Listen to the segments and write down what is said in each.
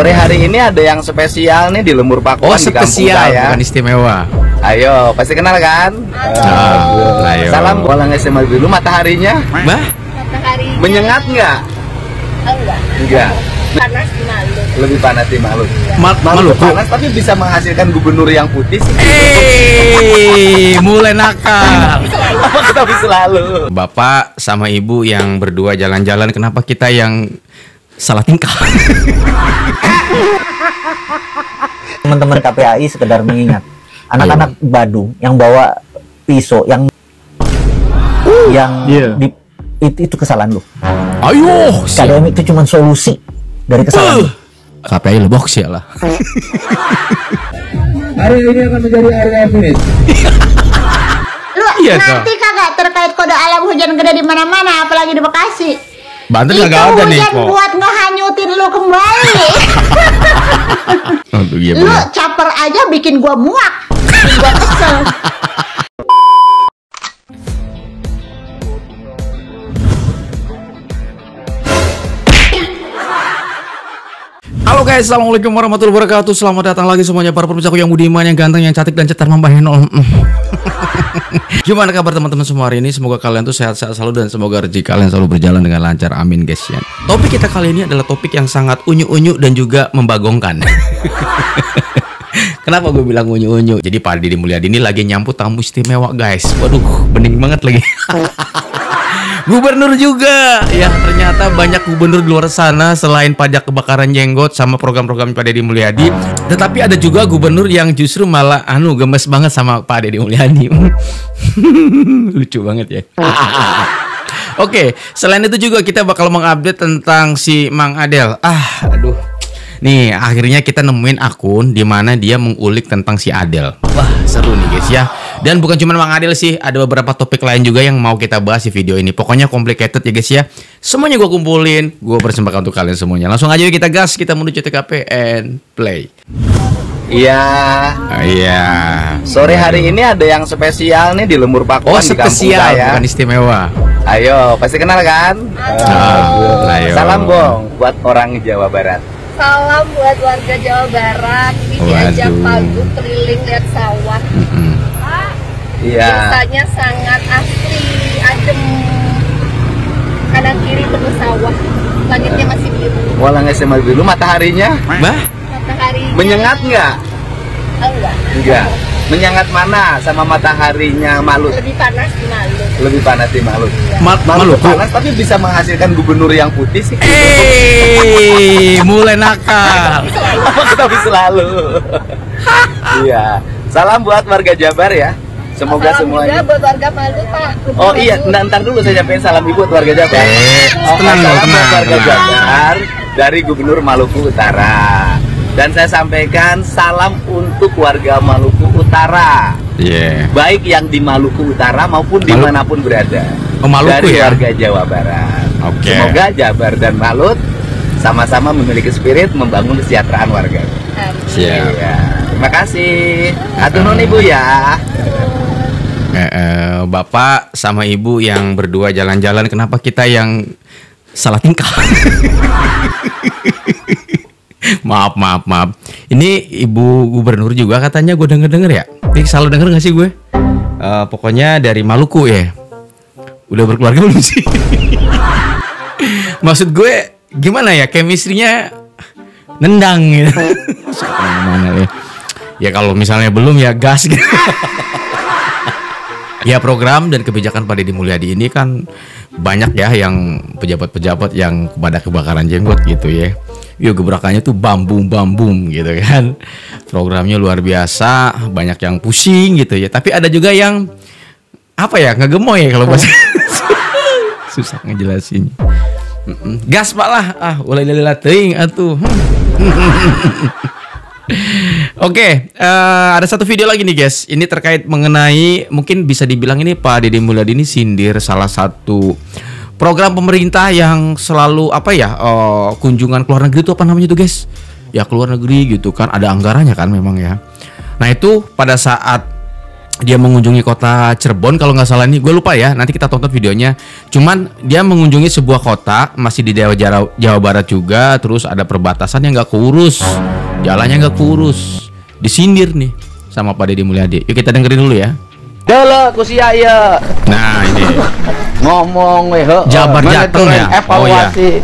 Sore hari ini ada yang spesial nih di Lemur Pakuan di kampung saya. Bukan istimewa. Ayo, pasti kenal kan? Ayo. Salam Walang SMA dulu. Mataharinya Mataharinya menyengat nggak? Enggak. Panas di Maluku. Lebih panas di Maluku. Maluku. Panas tapi bisa menghasilkan gubernur yang putih sih. Mulai nakal. Apa kita bisa selalu? Bapak sama ibu yang berdua jalan-jalan, kenapa kita yang salah tingkah? Teman-teman KPAI sekedar mengingat anak-anak Badung yang bawa pisau itu kesalahan lu. Ayo, KDM itu cuma solusi dari kesalahan lu. KPI lebok sih lah. Hari ini akan menjadi area finish. Lu Iya, nanti kagak terkait kode alam hujan gede di mana-mana, apalagi di Bekasi. Banten Itu nggak ada nih hujan kok. buat ngehanyutin lu kembali. Aduh, iya Lu bener. caper aja bikin gua muak, bikin gua kesel. Halo guys, assalamualaikum warahmatullahi wabarakatuh. Selamat datang lagi semuanya para pemirsaku yang budiman, yang ganteng, yang cantik dan cetar membahenol. Gimana kabar teman-teman semua hari ini? Semoga kalian tuh sehat-sehat selalu dan semoga rezeki kalian selalu berjalan dengan lancar. Amin guys ya. Topik kita kali ini adalah topik yang sangat unyu-unyu dan juga membagongkan. Kenapa gue bilang unyu-unyu? Jadi Pak Deddy Mulyadi ini lagi nyambut tamu istimewa guys. Waduh, bening banget lagi. Gubernur juga ya, ternyata banyak gubernur di luar sana selain pajak kebakaran jenggot sama program-program Pak Deddy Mulyadi. Tetapi ada juga gubernur yang justru malah gemes banget sama Pak Deddy Mulyadi. Lucu banget ya. Oke, selain itu juga kita bakal mengupdate tentang si Mang Adel. Aduh. Nih, akhirnya kita nemuin akun di mana dia mengulik tentang si Adel. Wah, seru nih guys ya. Dan bukan cuma Mang Adel sih, ada beberapa topik lain juga yang mau kita bahas di video ini. Pokoknya complicated ya guys ya. Semuanya gue kumpulin, gue persembahkan untuk kalian semuanya. Langsung aja yuk kita gas, kita menuju TKP and play. Iya. Iya. Sore hari ini ada yang spesial nih di Lemur Pakuan di kampung spesial, saya. bukan istimewa. Ayo, pasti kenal kan? Ayo. Salam Bong buat orang Jawa Barat. Salam buat warga Jawa Barat. Ini diajak Waduh. pagi keliling lihat sawah. Iya. Rasanya sangat asri, adem. Kanan kiri penuh sawah. Langitnya masih biru. Walang SMA dulu. Mataharinya Mataharinya menyengat nggak? Enggak. Menyengat mana sama mataharinya Malut? Lebih panas di Maluku. Lebih panas di Malut. Maluku. Maluku panas tapi bisa menghasilkan gubernur yang putih sih. Mulai nakal. Apa kita bisa selalu? Iya. Salam buat warga Jabar ya. Semoga Salam semuanya. juga buat warga Maluku, Pak. Oh iya, ntar dulu saya nyampein salam ibu buat warga Jabar. tenang dong, Salam buat warga tenang. Jabar dari Gubernur Maluku Utara. Dan saya sampaikan salam untuk warga Maluku Utara. Iya. Baik yang di Maluku Utara maupun dimanapun berada. Oh, Maluku dari ya? warga Jawa Barat. Oke. Semoga Jabar dan Malut sama-sama memiliki spirit membangun kesejahteraan warga. Siap. Iya. Terima kasih. Atur nuhun ibu ya. Bapak sama ibu yang berdua jalan-jalan, kenapa kita yang salah tingkah? Maaf. Ini ibu gubernur juga katanya, gue denger ya. Ini salah denger gak sih gue? Pokoknya dari Maluku ya. Udah berkeluarga belum sih? Maksud gue gimana ya, chemistry-nya nendang gitu. Mana ya? Ya kalau misalnya belum ya gas gitu. Ya program dan kebijakan Pak Deddy Mulyadi ini kan banyak ya yang pejabat-pejabat yang pada kebakaran jenggot gitu ya. Yuk gebrakannya tuh bambum gitu kan. Programnya luar biasa, banyak yang pusing gitu ya. Tapi ada juga yang apa ya, ngegemoy ya kalau bahasa. Susah ngejelasinnya. Gas Pak lah, ulai lila teuing atuh. Oke, ada satu video lagi nih guys. Ini terkait mengenai, mungkin bisa dibilang ini Pak Deddy Mulyadi ini sindir salah satu program pemerintah yang selalu kunjungan ke luar negeri itu apa namanya tuh guys? Ya ke luar negeri gitu kan, ada anggarannya kan memang ya. Nah itu pada saat dia mengunjungi kota Cirebon kalau nggak salah nih, gue lupa ya, nanti kita tonton videonya. Cuman dia mengunjungi sebuah kota masih di Jawa Barat juga, terus ada perbatasan yang nggak keurus, jalannya nggak keurus, disindir nih sama Pak Deddy Mulyadi. Yuk kita dengerin dulu ya. Dele kusia ya. Nah ini Ngomong weh Jabar Jateng ya. Evaluasi.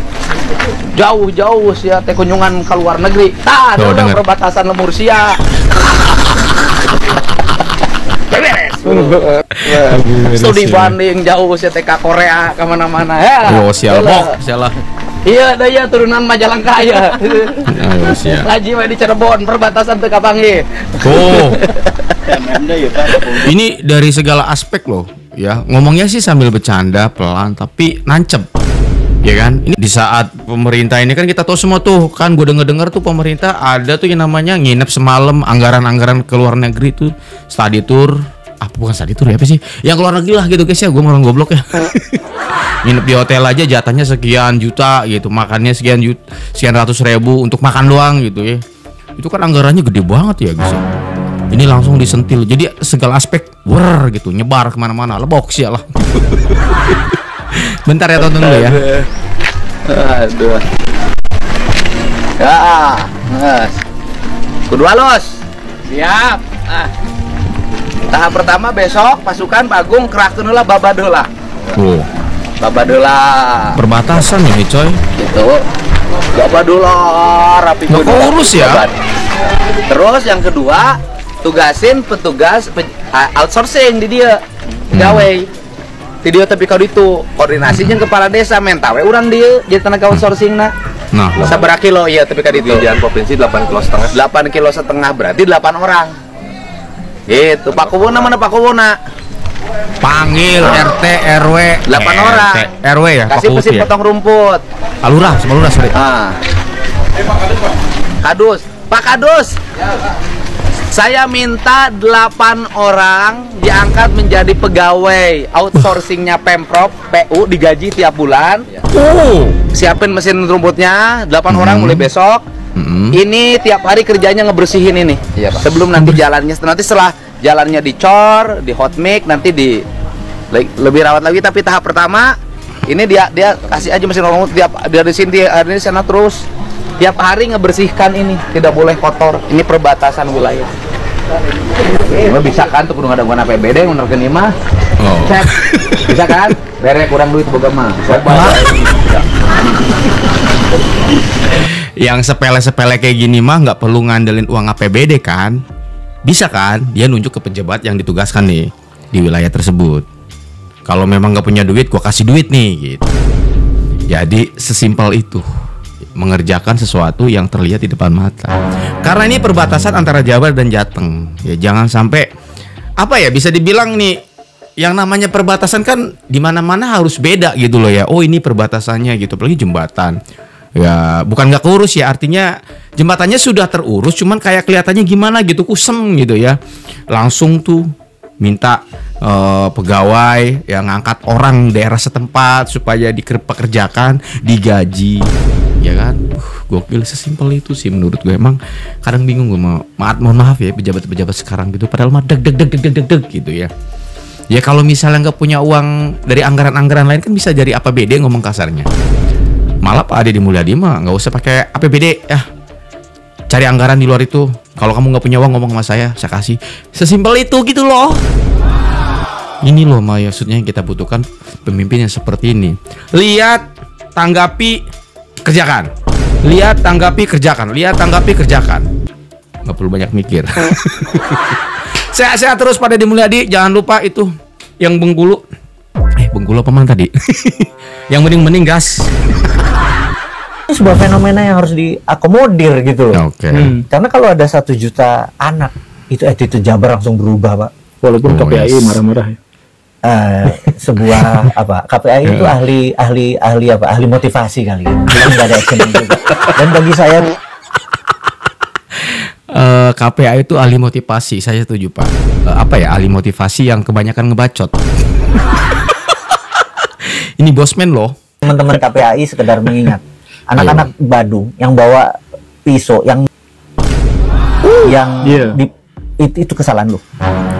Jauh-jauh sia teh kunjungan ke luar negeri. Tah, Tuh, ada denger. perbatasan lemur sia. Beres. Studi banding jauh sia teh ka Korea ke mana-mana ya. Yo sial Dele. bok, sialah. Iya, daya turunan Majalengka ya. Ayo sial. Ngaji we di Cirebon, perbatasan teu kapanggih. Oh. Ini dari segala aspek loh, ya. Ngomongnya sih sambil bercanda pelan tapi nancep. Ya kan? Ini di saat pemerintah ini kan kita tahu semua tuh, kan gue denger tuh pemerintah ada tuh yang namanya nginep semalam, anggaran-anggaran ke luar negeri tuh, study tour. Bukan study tour ya, apa sih? Yang ke luar negeri lah gitu guys ya, gue orang goblok ya. Nginep di hotel aja jatahnya sekian juta gitu, makannya sekian ratus ribu untuk makan doang gitu ya. Itu kan anggarannya gede banget ya guys ya. Ini langsung disentil, jadi segala aspek gitu, nyebar kemana-mana, lebok sih lah. Bentar ya, tonton dulu ya. Aduh. Ya, mas. Kudu halus. Siap. Tahap pertama besok pasukan Bagung kerakkeun heula Babadola. Oh, Babadola. perbatasan ini coy. Gitu. Babadola rapi Nggak keurus ya. Terus yang kedua, tugasin petugas outsourcing di dia. Gawe. Di dia tapi kau itu koordinasinya kepala desa mentawe urang dia jadi tenaga outsourcing nah. Nah, Sabaraha kilo iya tapi kali itu. Jalan provinsi 8,5 km. 8,5 kilo berarti 8 orang. Gitu, Pak Kuwona mana Pak Kuwona? panggil RT RW 8 orang. RT, RW ya, Pak Kasih Kuwut mesin ya. potong rumput. Alurah, sama lurah sorry. Kadus, Pak Kadus. Saya minta 8 orang diangkat menjadi pegawai outsourcingnya Pemprov PU digaji tiap bulan. Oh. Siapin mesin rumputnya 8 orang mulai besok. Ini tiap hari kerjanya ngebersihin ini. Iya, Pak. Sebelum nanti jalannya, nanti setelah jalannya dicor, di hot mix, nanti di lebih rawat lagi. Tapi tahap pertama ini dia kasih aja mesin rumput tiap dari sini di sana terus. Tiap hari ngebersihkan ini, tidak boleh kotor. Ini perbatasan wilayah. Ini bisa kan tuh kudu ngadanguan APBD menerkeun ieu mah. Oh. Cek. Bisa kan? Bere kurang duit boga mah. Yang sepele-sepele kayak gini mah nggak perlu ngandelin uang APBD kan? Bisa kan? Dia nunjuk ke pejabat yang ditugaskan nih di wilayah tersebut. Kalau memang nggak punya duit, gua kasih duit nih gitu. Jadi sesimpel itu. Mengerjakan sesuatu yang terlihat di depan mata. Karena ini perbatasan antara Jabar dan Jateng. Ya jangan sampai apa ya, bisa dibilang nih yang namanya perbatasan kan di mana-mana harus beda gitu loh ya. Oh, ini perbatasannya gitu, apalagi jembatan. Ya, bukan nggak keurus ya, artinya jembatannya sudah terurus, cuman kayak kelihatannya gimana gitu, kusem gitu ya. Langsung tuh minta pegawai yang ngangkat orang daerah setempat supaya dipekerjakan, digaji. Ya kan, gokil, sesimpel itu sih menurut gue. Emang kadang bingung gue, mohon maaf ya pejabat-pejabat sekarang gitu, padahal mah deg gitu ya. Ya kalau misalnya nggak punya uang dari anggaran-anggaran lain kan bisa jadi APBD ngomong kasarnya. Malah Pak Deddy Mulyadi mah nggak usah pakai APBD ya, cari anggaran di luar itu. Kalau kamu nggak punya uang ngomong sama saya kasih. Sesimpel itu gitu loh. Ini loh maksudnya yang kita butuhkan, pemimpin yang seperti ini. Lihat, tanggapi, kerjakan. Lihat, tanggapi, kerjakan. Lihat, tanggapi, kerjakan. Nggak perlu banyak mikir. Sehat-sehat terus Pak Deddy Mulyadi. Jangan lupa itu yang Bengkulu. Bengkulu apa mana tadi? Yang mending gas. Ini sebuah fenomena yang harus diakomodir gitu loh. Oke. Karena kalau ada 1 juta anak, itu attitude Jabar langsung berubah, Pak. Walaupun Oh, KPAI yes. marah-marah ya. Sebuah KPAI itu ahli motivasi kali ya. Jadi nggak ada action juga. Dan bagi saya KPA itu ahli motivasi, saya setuju Pak. Ahli motivasi yang kebanyakan ngebacot. Ini bosman loh. teman-teman KPAI sekedar mengingat anak-anak Badung yang bawa pisau yang Iya. itu kesalahan lu.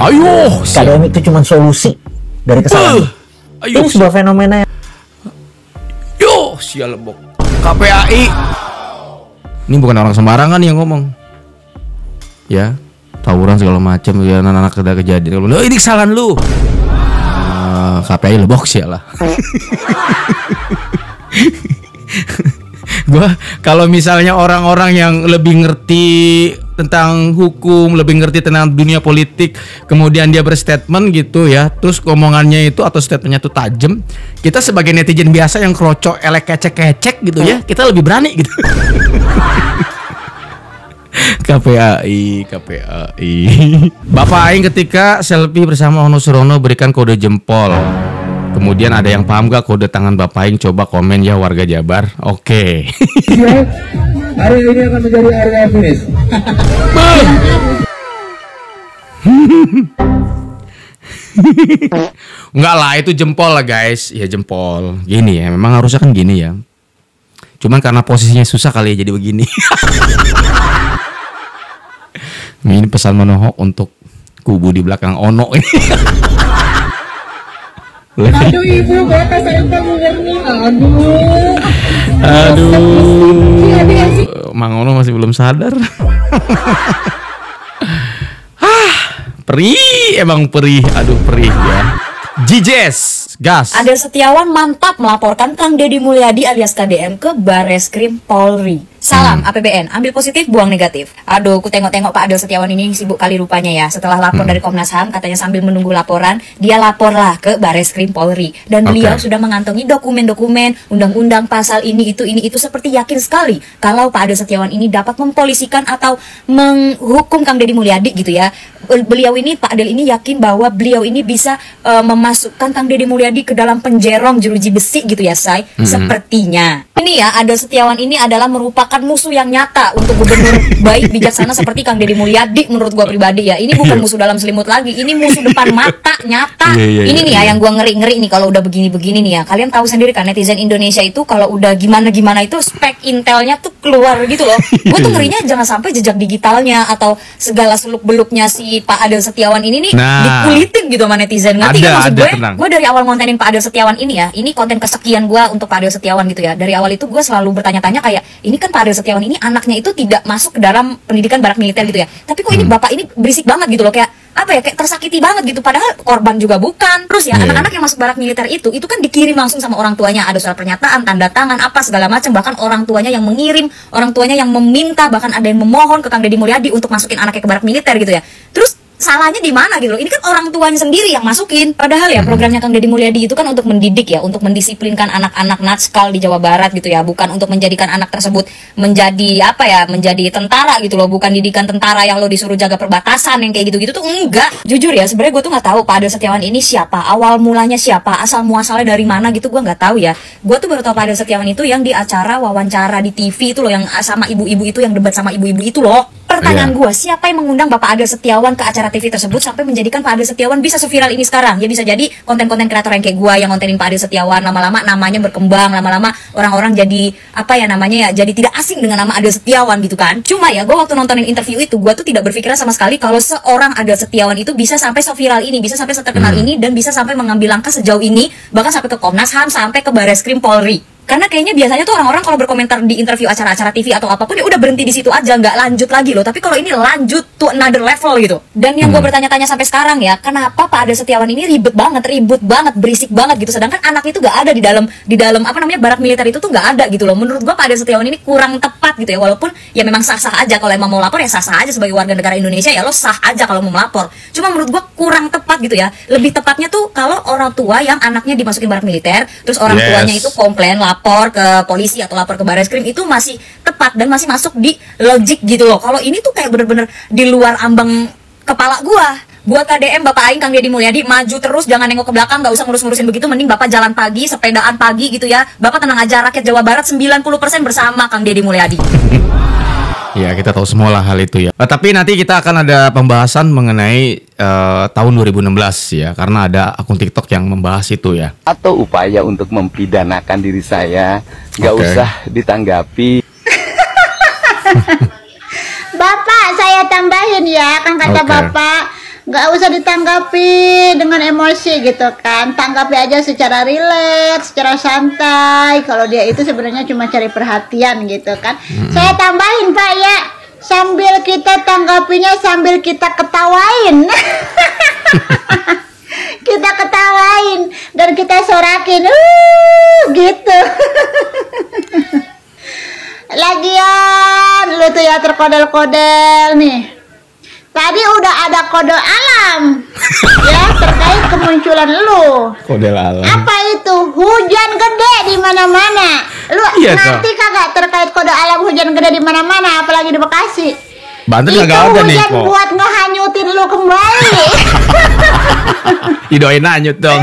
Ayo, KDM itu cuma solusi dari kesalahan lu. Ayo, Ini sebuah fenomena yang yo, sial lebok. KPAI. Ini bukan orang sembarangan yang ngomong. Ya, tawuran segala macam ya, anak-anak ada kejadian. Loh, ini kesalahan lu. KPAI lebok sial lah. Gua kalau misalnya orang-orang yang lebih ngerti tentang hukum, lebih ngerti tentang dunia politik, kemudian dia berstatement gitu ya, terus omongannya itu atau statementnya itu tajam, kita sebagai netizen biasa yang krocok, elek, kecek gitu ya, kita lebih berani gitu. KPAI. Bapak Aing ketika selfie bersama Ono Surono berikan kode jempol. Kemudian ada yang paham gak kode tangan Bapak Aing? Coba komen ya warga Jabar. Oke. Area ini akan menjadi area finish. Enggak lah, itu jempol lah guys. Ya jempol. Gini ya, memang harusnya kan gini ya. Cuman karena posisinya susah kali ya jadi begini. Ini pesan menohok untuk kubu di belakang Ono ini. Aduh ibu, bapak saya mengerti. Aduh. Mang Ono masih belum sadar. Perih, emang perih. Aduh, perih ya. Jijes, gas. Adel Setiawan mantap melaporkan Kang Deddy Mulyadi alias KDM ke Bareskrim Polri. Salam APBN, ambil positif, buang negatif. Aduh, ku tengok-tengok Pak Adel Setiawan ini sibuk kali rupanya ya. Setelah lapor dari Komnas HAM, katanya sambil menunggu laporan, dia laporlah ke Bareskrim Polri. Dan beliau sudah mengantongi dokumen-dokumen, undang-undang, pasal ini itu seperti yakin sekali kalau Pak Adel Setiawan ini dapat mempolisikan atau menghukum Kang Deddy Mulyadi gitu ya. Beliau ini, Pak Adel ini yakin bahwa beliau ini bisa memasukkan Kang Deddy Mulyadi ke dalam penjerong jeruji besi gitu ya, Say. Sepertinya. Ini ya, Adel Setiawan ini adalah merupakan musuh yang nyata untuk gubernur baik bijaksana seperti Kang Deddy Mulyadi menurut gua pribadi ya. Ini bukan musuh dalam selimut lagi, ini musuh depan mata nyata. Ini nih ya yang gua ngeri-ngeri nih kalau udah begini-begini nih ya. Kalian tahu sendiri kan netizen Indonesia itu kalau udah gimana-gimana itu spek intelnya tuh keluar gitu loh. Gua tuh ngerinya jangan sampai jejak digitalnya atau segala seluk-beluknya si Pak Adel Setiawan ini nih dikulitin gitu sama netizen. Ngerti kan maksud gue? Gue dari awal ngontenin Pak Adel Setiawan ini ya, ini konten kesekian gua untuk Pak Adel Setiawan gitu ya. Dari awal itu gue selalu bertanya-tanya kayak, ini kan Pak Adel Setiawan ini anaknya itu tidak masuk ke dalam pendidikan barak militer gitu ya. Tapi kok ini bapak ini berisik banget gitu loh, kayak apa ya, kayak tersakiti banget gitu. Padahal korban juga bukan. Terus ya anak-anak yang masuk barak militer itu kan dikirim langsung sama orang tuanya. Ada surat pernyataan, tanda tangan, apa segala macam. Bahkan orang tuanya yang mengirim, orang tuanya yang meminta, bahkan ada yang memohon ke Kang Deddy Mulyadi untuk masukin anaknya ke barak militer gitu ya. Terus salahnya di mana gitu loh? Ini kan orang tuanya sendiri yang masukin. Padahal ya programnya Kang Deddy Mulyadi itu kan untuk mendidik ya, untuk mendisiplinkan anak-anak natskal di Jawa Barat gitu ya, bukan untuk menjadikan anak tersebut menjadi apa ya, menjadi tentara gitu loh, bukan didikan tentara yang lo disuruh jaga perbatasan yang kayak gitu-gitu tuh enggak. Jujur ya, sebenarnya gue tuh nggak tahu Pak Adel Setiawan ini siapa, awal mulanya siapa, asal muasalnya dari mana gitu gue nggak tahu ya. Gue tuh baru tahu Pak Adel Setiawan itu yang di acara wawancara di TV itu loh, yang sama ibu-ibu itu, yang debat sama ibu-ibu itu loh. Pertanyaan gue, siapa yang mengundang Bapak Adel Setiawan ke acara TV tersebut sampai menjadikan Pak Adel Setiawan bisa seviral ini sekarang? Ya bisa jadi konten-konten kreator yang kayak gue yang ngontenin Pak Adel Setiawan, lama-lama namanya berkembang, lama-lama orang-orang jadi apa ya namanya ya, jadi tidak asing dengan nama Adel Setiawan gitu kan. Cuma ya gue waktu nontonin interview itu, gue tuh tidak berpikiran sama sekali kalau seorang Adel Setiawan itu bisa sampai seviral ini, bisa sampai seterkenal ini, dan bisa sampai mengambil langkah sejauh ini, bahkan sampai ke Komnas HAM, sampai ke Bareskrim Polri. Karena kayaknya biasanya tuh orang-orang kalau berkomentar di interview acara-acara TV atau apapun ya udah berhenti di situ aja, nggak lanjut lagi loh. Tapi kalau ini lanjut to another level gitu. Dan yang gue bertanya-tanya sampai sekarang ya, kenapa Pak Adel Setiawan ini ribut banget, berisik banget gitu. Sedangkan anak itu nggak ada di dalam apa namanya barak militer itu tuh nggak ada gitu loh. Menurut gue Pak Adel Setiawan ini kurang tepat gitu ya. Walaupun ya memang sah-sah aja kalau emang mau lapor ya sah-sah aja sebagai warga negara Indonesia, ya lo sah aja kalau mau melapor. Cuma menurut gue kurang tepat gitu ya. Lebih tepatnya tuh kalau orang tua yang anaknya dimasukin barak militer, terus orang tuanya itu komplain, lapor ke polisi atau lapor ke Bareskrim, itu masih tepat dan masih masuk di logik gitu loh. Kalau ini tuh kayak bener-bener di luar ambang kepala gua. Buat KDM Bapak Aing Kang Deddy Mulyadi, maju terus, jangan nengok ke belakang, nggak usah ngurus-ngurusin begitu. Mending Bapak jalan pagi, sepedaan pagi gitu ya. Bapak tenang aja, rakyat Jawa Barat 90% bersama Kang Deddy Mulyadi. Ya, kita tahu semua lah hal itu ya. Tapi nanti kita akan ada pembahasan mengenai tahun 2016 ya, karena ada akun TikTok yang membahas itu ya. Atau upaya untuk mempidanakan diri saya, nggak usah ditanggapi. Bapak, saya tambahin ya, kan kata Oke. Bapak, nggak usah ditanggapi dengan emosi gitu kan, tanggapi aja secara rileks, secara santai. Kalau dia itu sebenarnya cuma cari perhatian gitu kan. Saya tambahin Pak ya, sambil kita tanggapinya sambil kita ketawain. Kita ketawain dan kita sorakin, gitu. Lagian lu tuh ya terkodel-kodel nih. Tadi udah ada kode alam ya terkait kemunculan lu. Kode alam. Apa itu? Hujan gede di mana-mana. Lu Iya, nanti kagak terkait kode alam hujan gede di mana-mana, apalagi di Bekasi. Banten Itu kagak ada nih hujan kok. buat ngehanyutin lu kembali. Didoain hanyut dong.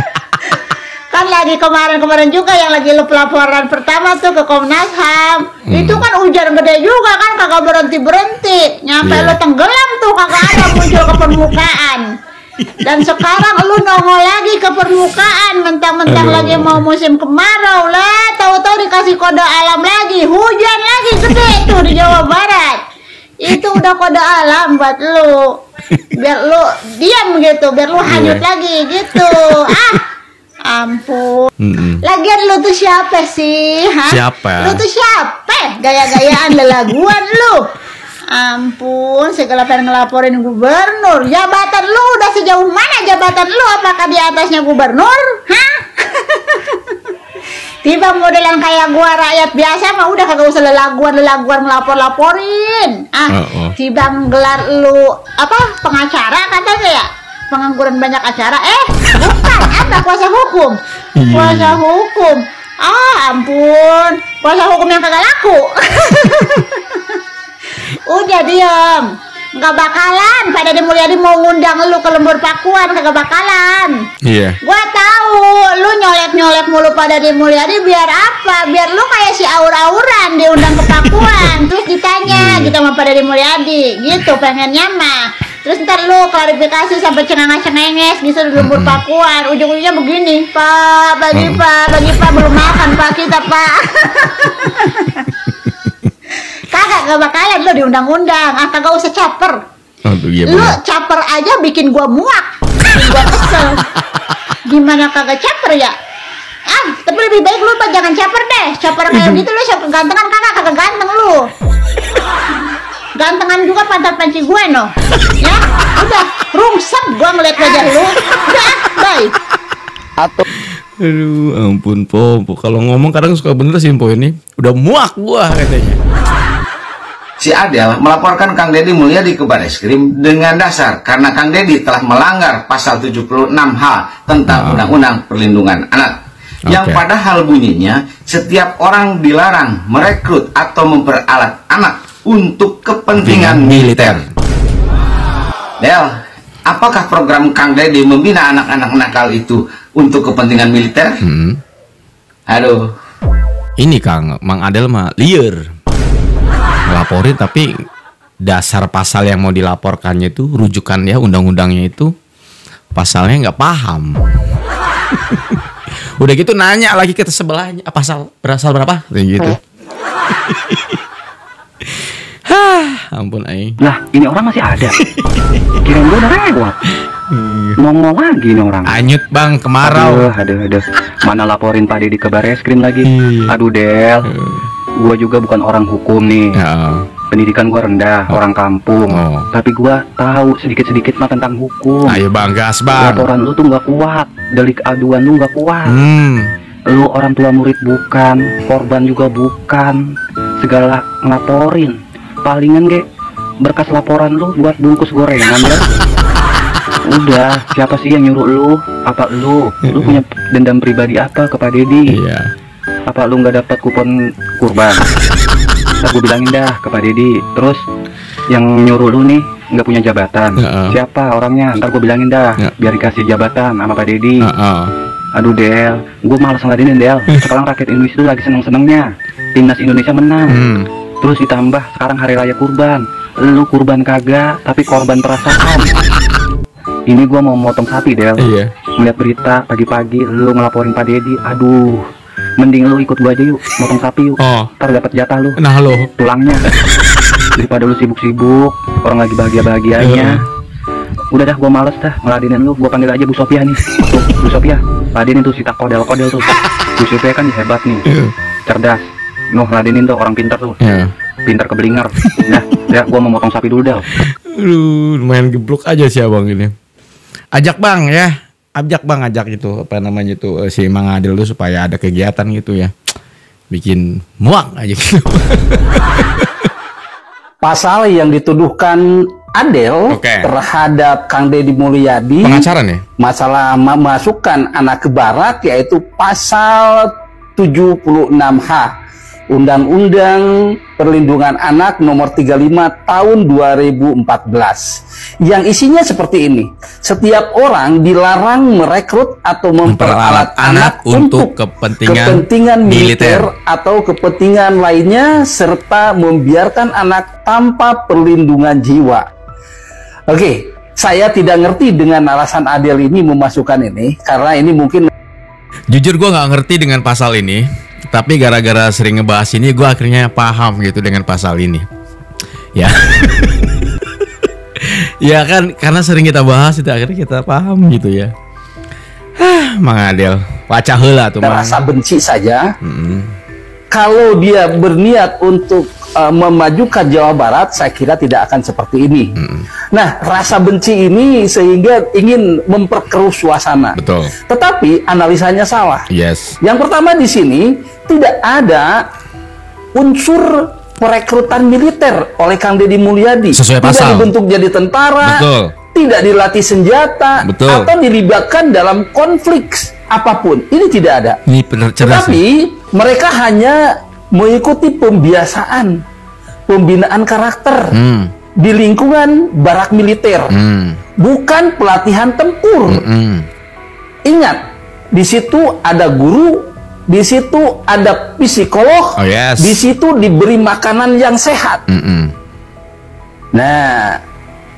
Kan lagi kemarin juga yang lagi lu pelaporan pertama tuh ke Komnas HAM. Itu kan hujan gede juga kan, kagak berhenti-berhenti. Nyampe Iya. lu tenggelam tuh, kagak ada muncul ke permukaan. Dan sekarang lu nongol lagi ke permukaan, mentang-mentang Aduh. lagi mau musim kemarau lah, tahu-tahu dikasih kode alam lagi, hujan lagi gede tuh di Jawa Barat. Itu udah kode alam buat lu, biar lu diam gitu, biar lu hanyut Iya. lagi gitu. Ampun. Lagian lu tuh siapa sih? Hah? Siapa? Lu tuh siapa? Gaya-gayaan lelaguan lu. Ampun, segala pengen ngelaporin gubernur. Jabatan lu udah sejauh mana jabatan lu? Apakah di atasnya gubernur? Hah? Tiba modelan kayak gua rakyat biasa mah udah kagak usah lelaguan ngelapor-laporin. Tiba gelar lu apa pengacara katanya ya? Pengangguran banyak acara. Bukan, apa kuasa hukum? Kuasa hukum. Ampun, kuasa hukum yang kagak laku. Udah diam. Nggak bakalan Pak Deddy Mulyadi mau ngundang lu ke Lembur Pakuan, kagak bakalan. Iya. Gua tahu lu nyolek-nyolek mulu Pak Deddy Mulyadi biar apa? Biar lu kayak si aur-auran diundang ke Pakuan, terus ditanya gitu sama Pak Deddy Mulyadi, gitu pengennya mah. Terus ntar lu klarifikasi sampai cengenges-cengenges gitu di Lembur Pakuan, ujung-ujungnya begini, Pak, bagi Pak belum makan Pak kita Pak. Kagak bakalan lu diundang-undang, kagak usah caper. Aduh, iya Lu bener. caper aja bikin gua muak, bikin gua kesel. Gimana kagak caper ya? Tapi lebih baik lu Pak jangan caper deh. Caper kayak gitu lu siapa gantengan kagak ganteng lu. Gantengan juga pantat panci gue no. Ya, udah rungsek gua ngeliat wajah lu. Udah, bye. Aduh, ampun Po. Kalau ngomong kadang suka bener sih Po ini. Udah muak gua katanya. Si Adel melaporkan Kang Deddy Mulyadi ke Bareskrim dengan dasar karena Kang Deddy telah melanggar pasal 76H tentang Undang-Undang Perlindungan Anak. Yang padahal bunyinya setiap orang dilarang merekrut atau memperalat anak untuk kepentingan militer. Del, apakah program Kang Deddy membina anak-anak nakal itu untuk kepentingan militer? Aduh. Ini Kang, Mang Adel mah liar. Ngelaporin tapi dasar pasal yang mau dilaporkannya itu rujukannya undang-undangnya itu pasalnya nggak paham. Udah gitu nanya lagi ke sebelahnya pasal berapa gitu. Ampun ay. Lah, ini orang masih ada. Kirain gue udah lewat. Ngomong lagi nih orang. Anyut Bang, kemarau. Aduh. Mana laporin Pak Deddy ke Bareskrim lagi. Aduh Del, gue juga bukan orang hukum nih. Pendidikan gue rendah, orang kampung. Tapi gue tahu sedikit-sedikit mah tentang hukum. Ayo Bang, gas Bang. Laporan lu tuh nggak kuat, delik aduan lu nggak kuat. Lu orang tua murid bukan, korban juga bukan. Segala ngelaporin. Palingan berkas laporan lu buat bungkus gorengan ya. Udah, siapa sih yang nyuruh lu? Apa lu punya dendam pribadi apa ke Pak Deddy? Iya. Apa lu nggak dapat kupon kurban? Ntar gue bilangin dah ke Pak Deddy. Terus yang nyuruh lu nih nggak punya jabatan. Siapa orangnya? Ntar gue bilangin dah, biar dikasih jabatan sama Pak Deddy. Aduh Del, gue malas ngeladenin Del. Sekarang rakyat Indonesia tuh lagi seneng-senengnya timnas Indonesia menang. Terus ditambah sekarang hari raya kurban. Lu kurban kagak, tapi korban perasaan. Ini gua mau motong sapi Del. Iya. Melihat berita pagi-pagi lu ngelaporin Pak Deddy. Aduh, mending lu ikut gua aja yuk, motong sapi yuk. Ntar dapat jatah lu. Nah lo tulangnya. Daripada lu sibuk-sibuk, orang lagi bahagia-bahagianya. Udah dah, gue males dah ngeladenin lu. Gue panggil aja Bu Sofia nih. Tuh, Bu Sofia, ladenin tuh si tak kodel-kodel tuh. Bu Sofia kan hebat nih, cerdas. Nuh, ladenin tuh, orang pintar tuh. Pintar keblinger. Nah, ya gue mau motong sapi dulu dah. Lumayan geblok aja sih abang ini. Ajak bang ya, ajak itu apa namanya itu si Mang Adil tuh supaya ada kegiatan gitu ya. Bikin muak aja gitu. Pasal yang dituduhkan Adel terhadap Kang Deddy Mulyadi, pengacara nih, masalah memasukkan anak ke barak, yaitu pasal 76H Undang-Undang Perlindungan Anak nomor 35 tahun 2014, yang isinya seperti ini: setiap orang dilarang merekrut atau memperalat anak untuk kepentingan militer atau kepentingan lainnya, serta membiarkan anak tanpa perlindungan jiwa. Oke, saya tidak ngerti dengan alasan Adel ini memasukkan ini, karena ini mungkin, jujur gue nggak ngerti dengan pasal ini. Tapi gara-gara sering ngebahas ini, gue akhirnya paham gitu dengan pasal ini. Ya, ya kan, karena sering kita bahas itu akhirnya kita paham gitu ya. Mang Adel, wacah heula tuh. Rasa benci saja. Kalau dia berniat untuk memajukan Jawa Barat, saya kira tidak akan seperti ini. Nah, rasa benci ini sehingga ingin memperkeruh suasana. Betul. Tetapi analisanya salah. Yes. Yang pertama di sini tidak ada unsur perekrutan militer oleh Kang Deddy Mulyadi. Sesuai pasal. Tidak dibentuk jadi tentara. Betul. Tidak dilatih senjata. Betul. Atau dilibatkan dalam konflik apapun. Ini tidak ada. Ini benar cerdas. Tetapi mereka hanya mengikuti pembiasaan, pembinaan karakter di lingkungan barak militer, bukan pelatihan tempur. Ingat, di situ ada guru, di situ ada psikolog, di situ diberi makanan yang sehat. Nah,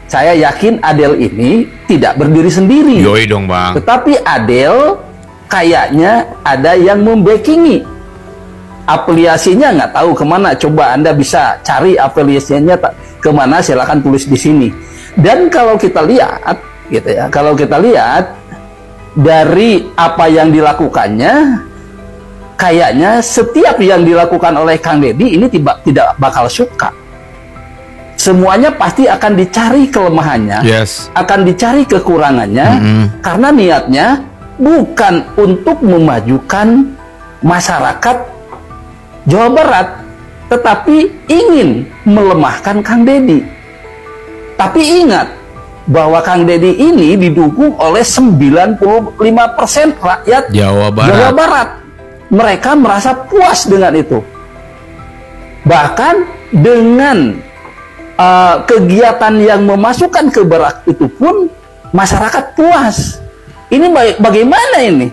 saya yakin Adel ini tidak berdiri sendiri. Yoi dong bang. Tetapi Adel kayaknya ada yang membackingi. Afiliasinya nggak tahu kemana. Coba Anda bisa cari afiliasinya kemana, silahkan tulis di sini. Dan kalau kita lihat, gitu ya, kalau kita lihat dari apa yang dilakukannya, kayaknya setiap yang dilakukan oleh Kang Deddy ini tidak bakal suka. Semuanya pasti akan dicari kelemahannya, akan dicari kekurangannya, karena niatnya bukan untuk memajukan masyarakat Jawa Barat, tetapi ingin melemahkan Kang Deddy. Tapi ingat bahwa Kang Deddy ini didukung oleh 95% rakyat Jawa Barat. Mereka merasa puas dengan itu. Bahkan dengan kegiatan yang memasukkan ke barak itu pun masyarakat puas. Ini bagaimana ini?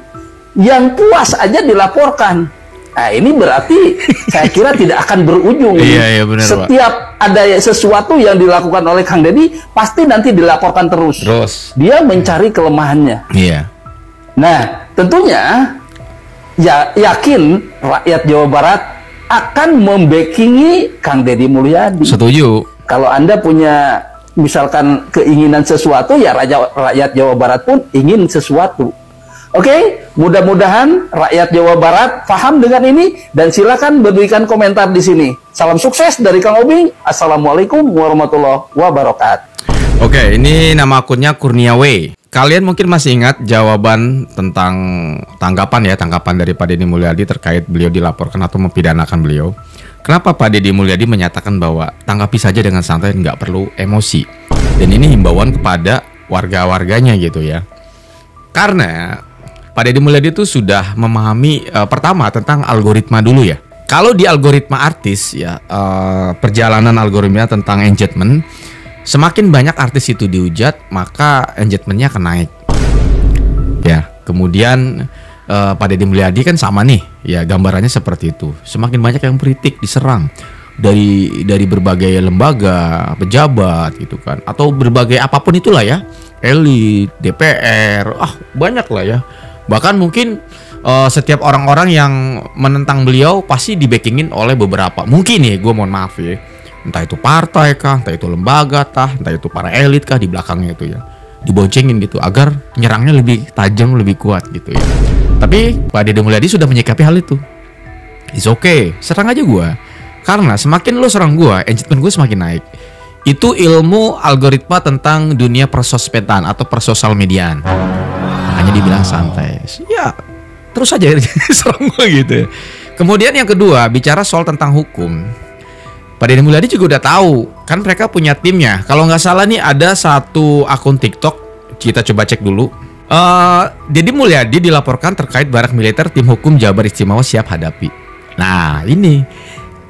Yang puas aja dilaporkan. Nah, ini berarti saya kira tidak akan berujung. Benar, setiap Pak. Ada sesuatu yang dilakukan oleh Kang Deddy, pasti nanti dilaporkan terus. Dia mencari kelemahannya. Nah, tentunya yakin rakyat Jawa Barat akan membackingi Kang Deddy Mulyadi. Setuju. Kalau Anda punya misalkan keinginan sesuatu, ya rakyat Jawa Barat pun ingin sesuatu. Oke, mudah-mudahan rakyat Jawa Barat paham dengan ini, dan silakan berikan komentar di sini. Salam sukses dari Kang Obing. Assalamualaikum warahmatullahi wabarakatuh. Oke, ini nama akunnya Kurnia W. Kalian mungkin masih ingat jawaban tentang tanggapan dari Pak Deddy Mulyadi terkait beliau dilaporkan atau mempidanakan beliau. Kenapa Pak Deddy Mulyadi menyatakan bahwa tanggapi saja dengan santai, nggak perlu emosi. Dan ini himbauan kepada warga-warganya gitu ya. Karena Pak Deddy Mulyadi itu sudah memahami pertama tentang algoritma dulu ya. Kalau di algoritma artis ya, perjalanan algoritma tentang engagement, semakin banyak artis itu dihujat, maka engagementnya akan naik. Ya, kemudian Pak Deddy Mulyadi kan sama nih, ya gambarannya seperti itu. Semakin banyak yang kritik, diserang dari berbagai lembaga, pejabat gitu kan, atau berbagai apapun itulah ya, elit, DPR, banyak lah ya. Bahkan mungkin setiap orang-orang yang menentang beliau pasti dibackingin oleh beberapa, mungkin nih, gue mohon maaf ya, Entah itu partai kah, entah itu lembaga kah, entah itu para elit kah di belakangnya itu ya. Diboncengin gitu agar nyerangnya lebih tajam, lebih kuat gitu ya. Tapi Pak Deddy Mulyadi sudah menyikapi hal itu. It's okay, serang aja gua. Karena semakin lo serang gua, engagement gue semakin naik. Itu ilmu algoritma tentang dunia persospedan atau persosial mediaan. Makanya dibilang santai. Ya, terus aja serang gua gitu. Kemudian yang kedua, bicara soal tentang hukum. Pak Deddy Mulyadi juga udah tahu, kan mereka punya timnya. Kalau nggak salah nih ada satu akun TikTok, kita coba cek dulu. Deddy Mulyadi dilaporkan terkait barak militer tim hukum Jabar Istimewa siap hadapi. Nah ini,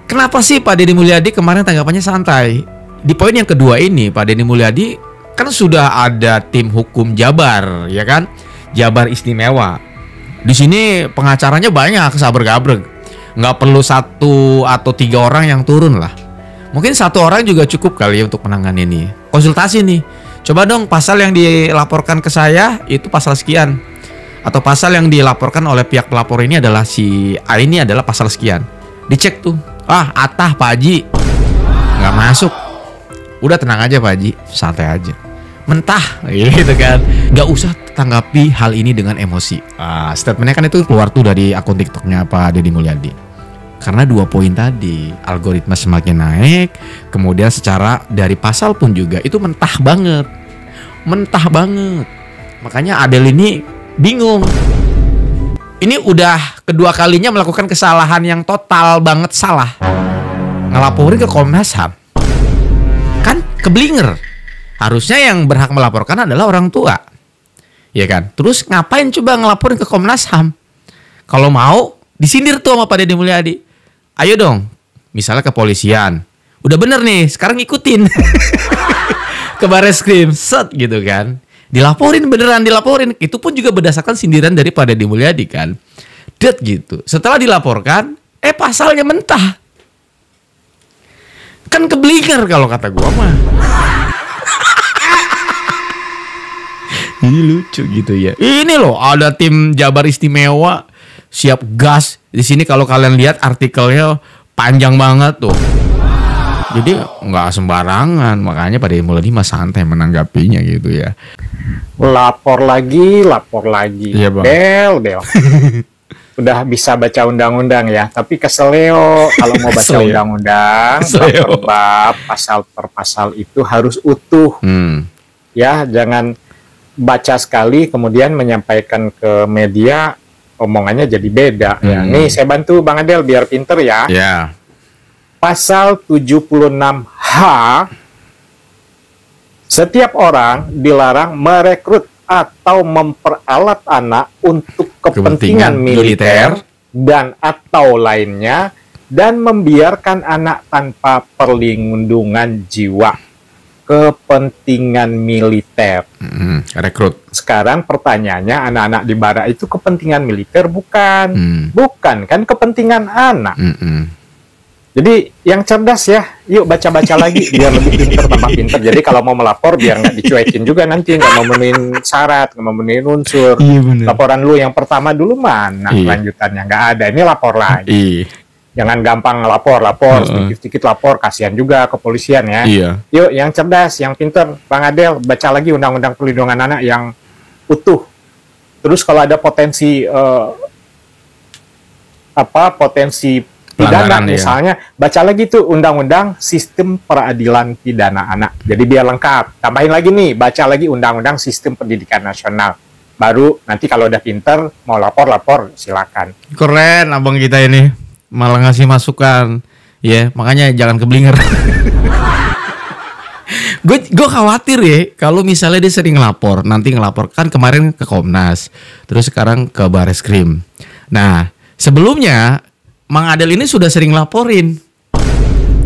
kenapa sih Pak Deddy Mulyadi kemarin tanggapannya santai? Di poin yang kedua ini, Pak Deddy Mulyadi kan sudah ada tim hukum Jabar, ya kan? Jabar Istimewa. Di sini pengacaranya banyak, sabar-gabreg. Nggak perlu 1 atau 3 orang yang turun lah. Mungkin 1 orang juga cukup kali ya untuk menangani ini. Konsultasi nih. Coba dong pasal yang dilaporkan ke saya itu pasal sekian. Atau pasal yang dilaporkan oleh pihak pelapor ini adalah si A ini adalah pasal sekian. Dicek tuh. Ah, atah Pak Haji. Nggak masuk. Udah tenang aja Pak Haji. Santai aja. Mentah gitu kan. Nggak usah tanggapi hal ini dengan emosi. Statementnya kan itu keluar tuh dari akun TikToknya Pak Deddy Mulyadi. Karena 2 poin tadi, algoritma semakin naik, kemudian secara dari pasal pun juga itu mentah banget. Mentah banget. Makanya Adel ini bingung. Ini udah kedua kalinya melakukan kesalahan yang total banget salah. Ngelaporin ke Komnas HAM. Kan keblinger. Harusnya yang berhak melaporkan adalah orang tua. Ya kan? Terus ngapain coba ngelaporin ke Komnas HAM? Kalau mau disindir tuh sama Pak Deddy Mulyadi. Ayo dong, misalnya kepolisian. Udah bener nih, sekarang ikutin. Ke Bareskrim, set gitu kan. Dilaporin, beneran dilaporin. Itu pun juga berdasarkan sindiran dari Pak Deddy Mulyadi kan. Det gitu. Setelah dilaporkan, pasalnya mentah. Kan keblinger kalau kata gua mah. Ini lucu gitu ya. Ini loh ada tim Jabar Istimewa siap gas. Di sini kalau kalian lihat artikelnya panjang banget tuh. Jadi nggak sembarangan. Makanya Pak Deddy Mulyadi mah santai menanggapinya gitu ya. Lapor lagi. Iya, Bang. Del. Udah bisa baca undang-undang ya. Tapi keseleo kalau mau baca undang-undang, per bab, pasal per pasal itu harus utuh. Ya, jangan baca sekali kemudian menyampaikan ke media omongannya jadi beda ya. Nih saya bantu Bang Adel biar pinter ya. Yeah. Pasal 76H, setiap orang dilarang merekrut atau memperalat anak untuk kepentingan militer dan atau lainnya dan membiarkan anak tanpa perlindungan jiwa. Kepentingan militer. Rekrut. Sekarang pertanyaannya, anak-anak di bara itu kepentingan militer bukan? Bukan, kan kepentingan anak. Jadi yang cerdas ya, yuk baca-baca lagi biar lebih pinter, tambah pinter. Jadi kalau mau melapor biar nggak dicuekin juga nanti, nggak memenuhin syarat, nggak memenuhin unsur. Laporan lu yang pertama dulu mana lanjutannya? Nggak ada, ini lapor lagi. Jangan gampang lapor, sedikit-sedikit lapor, kasihan juga kepolisian ya. Yuk, yang cerdas, yang pinter, Bang Adel, baca lagi Undang-Undang Perlindungan Anak yang utuh. Terus kalau ada potensi potensi pidana misalnya, baca lagi tuh Undang-Undang Sistem Peradilan Pidana Anak. Jadi biar lengkap. Tambahin lagi nih, baca lagi Undang-Undang Sistem Pendidikan Nasional. Baru nanti kalau udah pinter, mau lapor, silakan. Keren abang kita ini. Malah ngasih masukan ya, makanya jangan keblinger. Gue khawatir ya kalau misalnya dia sering ngelapor, nanti ngelapor kan kemarin ke Komnas, terus sekarang ke Bareskrim. Nah sebelumnya Mang Adel ini sudah sering laporin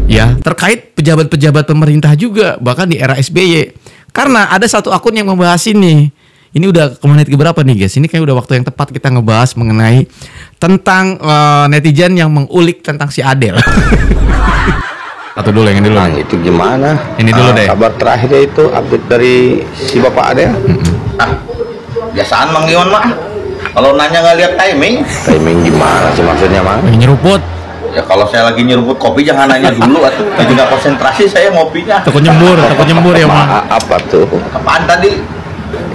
ya terkait pejabat-pejabat pemerintah juga, bahkan di era SBY. Karena ada satu akun yang membahas ini. Ini udah ke menit keberapa nih guys? Ini kayak udah waktu yang tepat kita ngebahas mengenai tentang netizen yang mengulik tentang si Adel. Atau dulu yang ini dulu. Itu gimana? Ini dulu deh. Kabar terakhirnya itu update dari si Bapak Adel. Biasaan Mang Dion mah. Kalau nanya nggak lihat timing. Timing gimana sih maksudnya Mang? Nyeruput. Ya kalau saya lagi nyeruput kopi jangan nanya dulu atuh. Jadi nggak konsentrasi saya ngopinya. Takut nyembur ya, Bang. Apa tuh? Apaan tadi?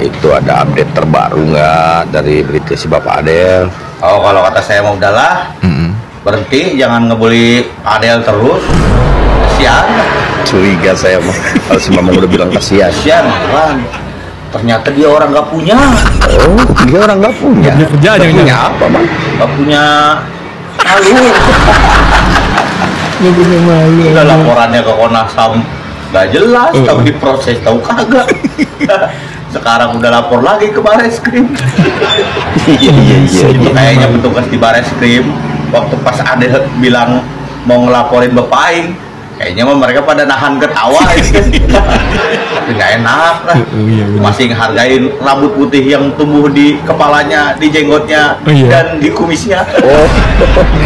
Itu ada update terbaru nggak dari berita si Bapak Adel? Oh, kalau kata saya mau udahlah. Berhenti, jangan ngebully Adel terus. Kasihan. Curiga saya mah. Kalau si Mamang udah bilang kasihan. Kasihan, Bang. Ternyata dia orang nggak punya. Oh, dia orang nggak punya. Dia kerja aja punya apa, Bang? Nggak punya malu. Nggak punya malu. Udah laporannya ke Komnas HAM nggak jelas, tahu diproses tahu kagak. Sekarang udah lapor lagi ke Bareskrim. Iya. Kayaknya petugas di Bareskrim waktu pas Adel bilang mau ngelaporin Bapak Aing, kayaknya mah mereka pada nahan ketawa itu. Tapi nggak enak lah. Masih ngehargain rambut putih yang tumbuh di kepalanya, di jenggotnya, dan di kumisnya. Oh,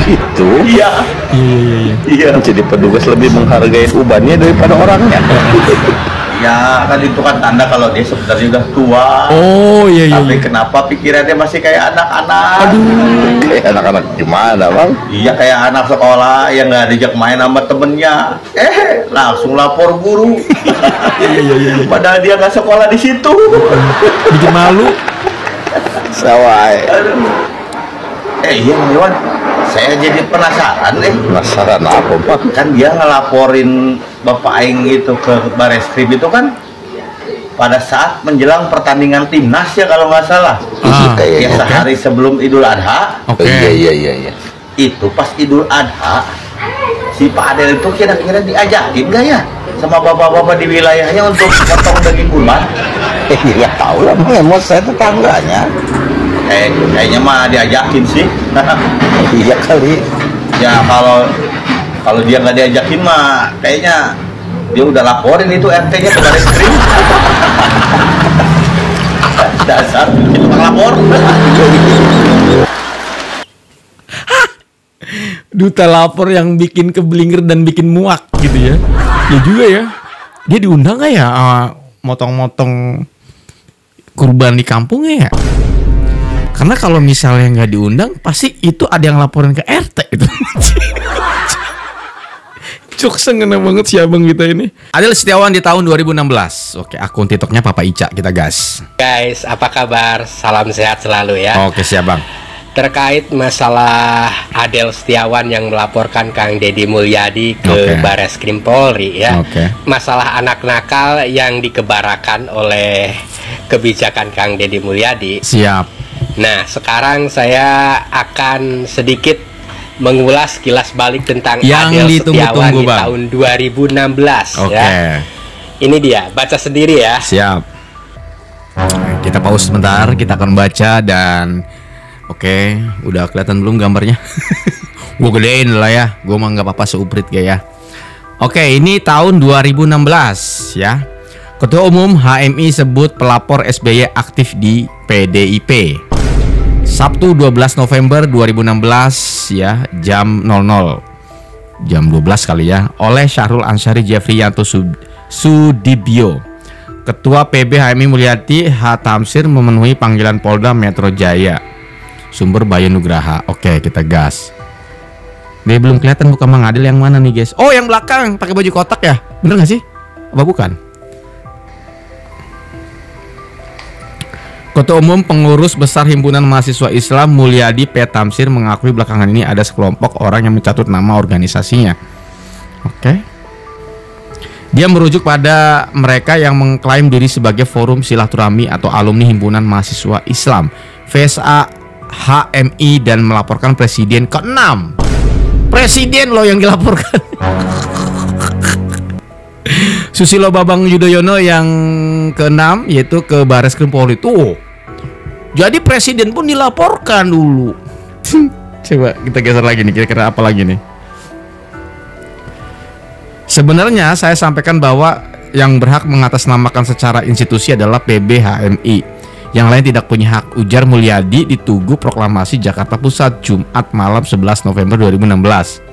gitu. Iya. Jadi petugas lebih menghargai ubannya daripada orangnya. Ya kan itu kan tanda kalau dia sebenarnya udah tua. Oh iya. Tapi kenapa pikirannya masih kayak anak-anak? Aduh. Kayak anak-anak gimana, Bang? Iya, kayak anak sekolah yang nggak diajak main sama temennya. Langsung lapor guru. Iya. Padahal dia nggak sekolah di situ. Bikin malu. Sawai. Iya, Bang Iwan. Saya jadi penasaran Penasaran apa, Pak? Kan dia ngelaporin Bapak Aing itu ke Bareskrim itu kan pada saat menjelang pertandingan timnas ya kalau nggak salah. Ya sehari sebelum Idul Adha. Iya. Itu pas Idul Adha si Pak Adel itu kira-kira diajakin nggak ya sama bapak-bapak di wilayahnya untuk potong daging kurban? Ya tahu lah, Bang. Saya tetangganya. Kayaknya mah diajakin sih. Iya kali. Ya kalau dia nggak diajakin mah kayaknya dia udah laporin itu RT-nya ke Bareskrim. Dasar itu lapor. Duta lapor yang bikin keblinger dan bikin muak gitu ya. Ya juga ya. Dia diundang nggak ya motong-motong kurban di kampungnya ya? Karena kalau misalnya nggak diundang, pasti itu ada yang laporin ke RT itu. Jokes ngena banget si abang kita ini. Adel Setiawan di tahun 2016. Oke, akun TikToknya Papa Ica, kita gas. Guys, apa kabar? Salam sehat selalu ya. Oke, siap bang. Terkait masalah Adel Setiawan yang melaporkan Kang Deddy Mulyadi ke Bareskrim Polri ya. Masalah anak nakal yang dikebarakan oleh kebijakan Kang Deddy Mulyadi. Siap. Nah, sekarang saya akan sedikit mengulas kilas balik tentang yang Adel Setiawan di Bang. tahun 2016 ya. Ini dia, baca sendiri ya. Siap. Kita pause sebentar, kita akan baca dan udah kelihatan belum gambarnya? Gue gedein lah ya, gue mah nggak apa-apa seuprit ya. Ini tahun 2016 ya. Ketua Umum HMI sebut pelapor SBY aktif di PDIP. Sabtu 12 November 2016 ya, jam 00. Jam 12 kali ya, oleh Syahrul Ansyari Jeffriyanto Sudibyo. Ketua PB HMI Mulyadi H. Tamsir memenuhi panggilan Polda Metro Jaya. Sumber Bayu Nugraha. Oke, kita gas. Dia belum kelihatan muka Mang Adel yang mana nih guys? Oh, yang belakang pakai baju kotak ya? Bener gak sih? Apa bukan? Ketua Umum Pengurus Besar Himpunan Mahasiswa Islam Mulyadi P. Tamsir mengakui belakangan ini ada sekelompok orang yang mencatut nama organisasinya. Dia merujuk pada mereka yang mengklaim diri sebagai Forum Silaturahmi atau alumni Himpunan Mahasiswa Islam VSA HMI dan melaporkan Presiden ke-6. Presiden loh yang dilaporkan. Susilo Bambang Yudhoyono yang ke-6 yaitu ke Bareskrim Polri tuh. Jadi presiden pun dilaporkan dulu. Coba kita geser lagi nih, kira-kira apa lagi nih? Sebenarnya saya sampaikan bahwa yang berhak mengatasnamakan secara institusi adalah PB HMI. Yang lain tidak punya hak, ujar Mulyadi di Tugu Proklamasi Jakarta Pusat Jumat malam 11 November 2016.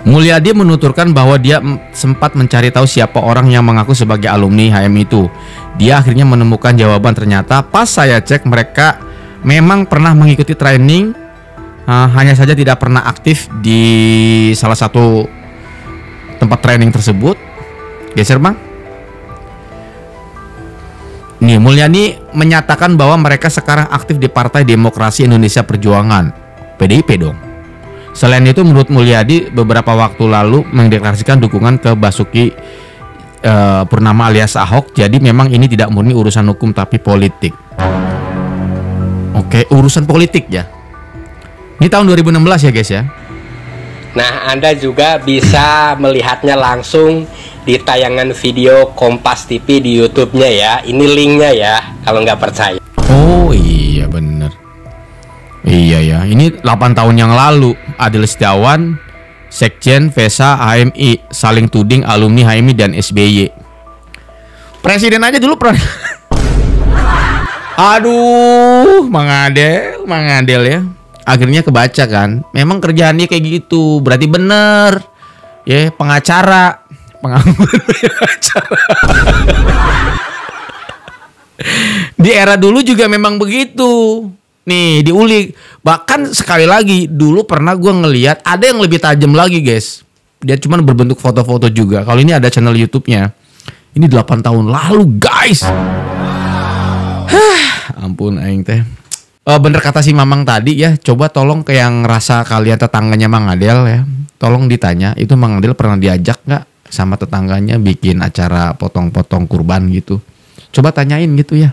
Mulyadi menuturkan bahwa dia sempat mencari tahu siapa orang yang mengaku sebagai alumni HMI itu. Dia akhirnya menemukan jawaban, ternyata pas saya cek mereka memang pernah mengikuti training hanya saja tidak pernah aktif di salah satu tempat training tersebut. Geser bang. Nih, Mulyani menyatakan bahwa mereka sekarang aktif di Partai Demokrasi Indonesia Perjuangan, PDIP dong. Selain itu, menurut Mulyadi beberapa waktu lalu mendeklarasikan dukungan ke Basuki Purnama alias Ahok. Jadi memang ini tidak murni urusan hukum tapi politik. Oke, urusan politik ya. Ini tahun 2016 ya guys ya. Nah, Anda juga bisa melihatnya langsung di tayangan video Kompas TV di YouTube-nya ya. Ini linknya ya, kalau nggak percaya. Oh iya bener. Iya ya, ini 8 tahun yang lalu Adil Setiawan, Sekjen, Vesa, HMI saling tuding alumni HMI dan SBY. Presiden aja dulu pernah. Aduh, Mang Adel ya. Akhirnya kebaca kan, memang kerjaannya kayak gitu, berarti bener ya, pengacara, pengangguran pengacara. Di era dulu juga memang begitu. Nih diulik, bahkan sekali lagi dulu pernah gue ngeliat ada yang lebih tajam lagi guys. Dia cuma berbentuk foto-foto juga. Kalau ini ada channel YouTube-nya. Ini 8 tahun lalu guys. Ampun aing teh. Bener kata si Mamang tadi ya, coba tolong ke yang rasa kalian tetangganya Mang Adel ya, tolong ditanya itu Mang Adel pernah diajak nggak sama tetangganya bikin acara potong-potong kurban gitu. Coba tanyain gitu ya.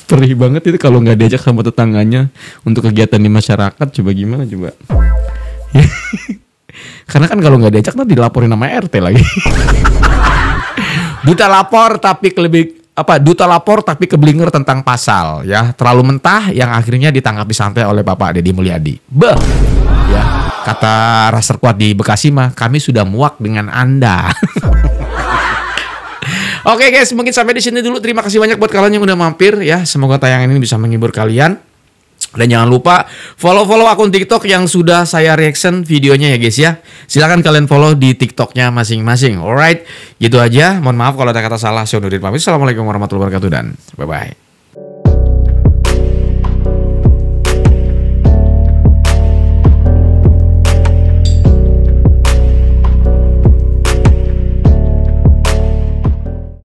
Perih banget itu kalau nggak diajak sama tetangganya untuk kegiatan di masyarakat. Coba gimana coba. Karena kan kalau nggak diajak nanti dilaporin sama RT lagi. Duta lapor tapi keblinger tentang pasal ya, terlalu mentah yang akhirnya ditangkapi santai oleh Bapak Deddy Mulyadi. Ya, kata Raster Kuat di Bekasi mah, kami sudah muak dengan Anda. Oke guys, mungkin sampai di sini dulu. Terima kasih banyak buat kalian yang udah mampir ya. Semoga tayangan ini bisa menghibur kalian. Dan jangan lupa follow akun TikTok yang sudah saya reaction videonya ya guys ya. Silahkan kalian follow di TikToknya masing-masing. Alright, gitu aja. Mohon maaf kalau ada kata salah. Saya undur diri pamit. Assalamualaikum warahmatullahi wabarakatuh dan bye-bye.